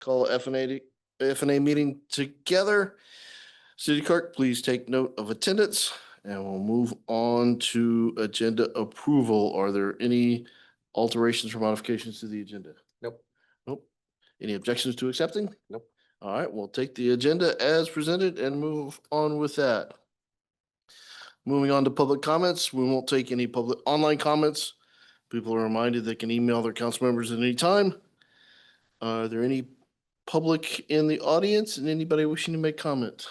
call FNA meeting together. City Clerk, please take note of attendance and we'll move on to agenda approval. Are there any alterations or modifications to the agenda? Nope. Nope. Any objections to accepting? Nope. All right, we'll take the agenda as presented and move on with that. Moving on to public comments, we won't take any public online comments. People are reminded they can email their council members at any time. Are there any public in the audience and anybody wishing to make comment?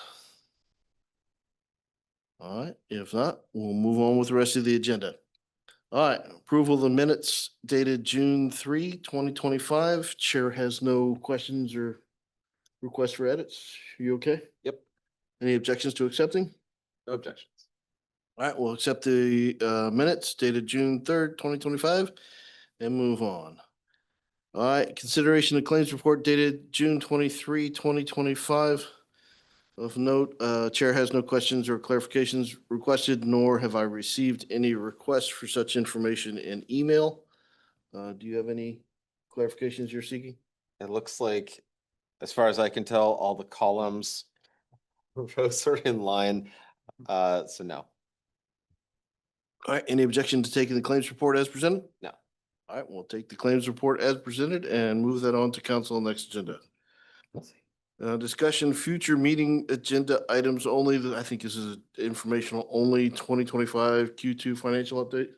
All right, if not, we'll move on with the rest of the agenda. All right, approval of the minutes dated June 3, 2025. Chair has no questions or requests for edits. You okay? Yep. Any objections to accepting? No objections. All right, we'll accept the minutes dated June 3rd, 2025 and move on. All right, consideration of claims report dated June 23, 2025. Of note, Chair has no questions or clarifications requested, nor have I received any requests for such information in email. Do you have any clarifications you're seeking? It looks like, as far as I can tell, all the columns rows are in line. So no. All right, any objection to taking the claims report as presented? No. All right, we'll take the claims report as presented and move that on to council on next agenda. Discussion, future meeting agenda items only. I think this is informational only 2025 Q2 financial update.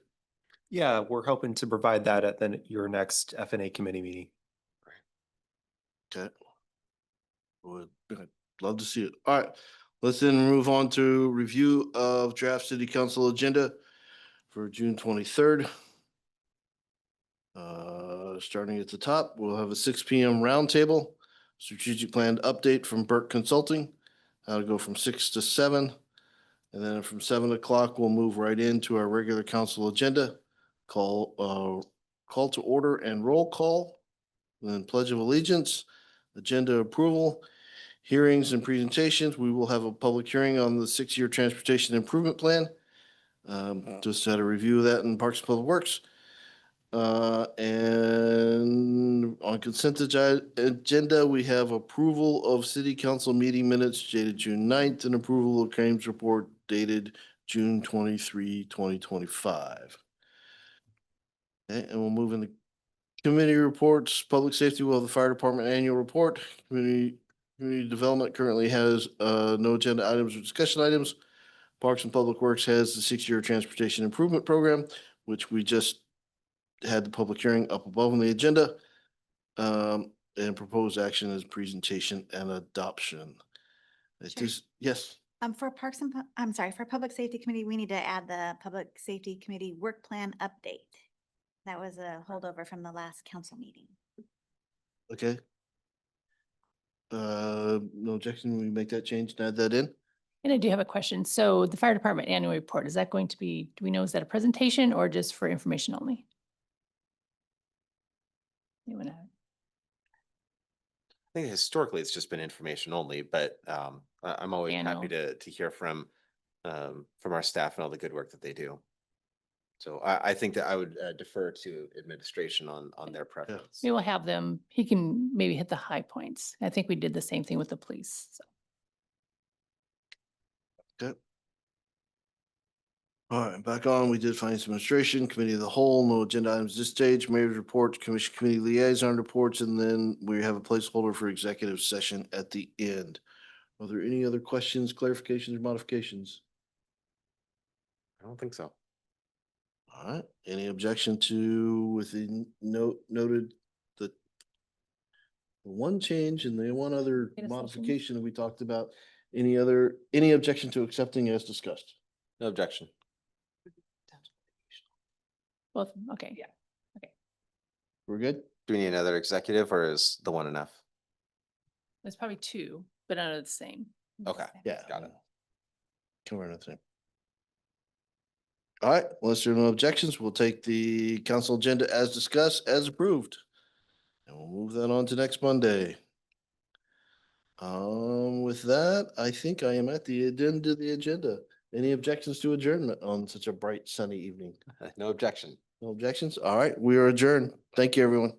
Yeah, we're hoping to provide that at your next FNA committee meeting. Okay. I'd love to see it. All right, let's then move on to review of draft city council agenda for June 23rd. Starting at the top, we'll have a 6 p.m. roundtable. Strategic plan update from Burke Consulting. That'll go from 6 to 7. And then from 7 o'clock, we'll move right into our regular council agenda. Call to order and roll call. And then pledge of allegiance, agenda approval, hearings and presentations. We will have a public hearing on the 6-year transportation improvement plan. Just had a review of that in Parks and Public Works. And on consent agenda, we have approval of city council meeting minutes dated June 9th and approval of claims report dated June 23, 2025. Okay, and we'll move into committee reports. Public safety will have the fire department annual report. Community development currently has no agenda items or discussion items. Parks and Public Works has the 6-year transportation improvement program, which we just had the public hearing up above on the agenda. And proposed action is presentation and adoption. Sure. Yes. For for Public Safety Committee, we need to add the Public Safety Committee work plan update. That was a holdover from the last council meeting. Okay. No objection. We make that change and add that in. And I do have a question. So the fire department annual report, is that going to be, do we know, is that a presentation or just for information only? Anyone have? I think historically it's just been information only, but I'm always happy to hear from our staff and all the good work that they do. So I think that I would defer to administration on their preference. We will have them, he can maybe hit the high points. I think we did the same thing with the police. So. Okay. All right, back on. We did finance administration, committee of the whole, no agenda items this stage, mayor's report, commission committee liaison reports, and then we have a placeholder for executive session at the end. Are there any other questions, clarifications, or modifications? I don't think so. All right, any objection to within noted the one change and the one other modification that we talked about? Any objection to accepting as discussed? No objection. Both, okay. Yeah. Okay. We're good? Do we need another executive or is the one enough? There's probably 2, but none of the same. Okay. Yeah. Got it. Cover anything. All right, unless there are no objections, we'll take the council agenda as discussed, as approved. And we'll move that on to next Monday. With that, I think I am at the end of the agenda. Any objections to adjournment on such a bright sunny evening? No objection. No objections? All right, we are adjourned. Thank you, everyone.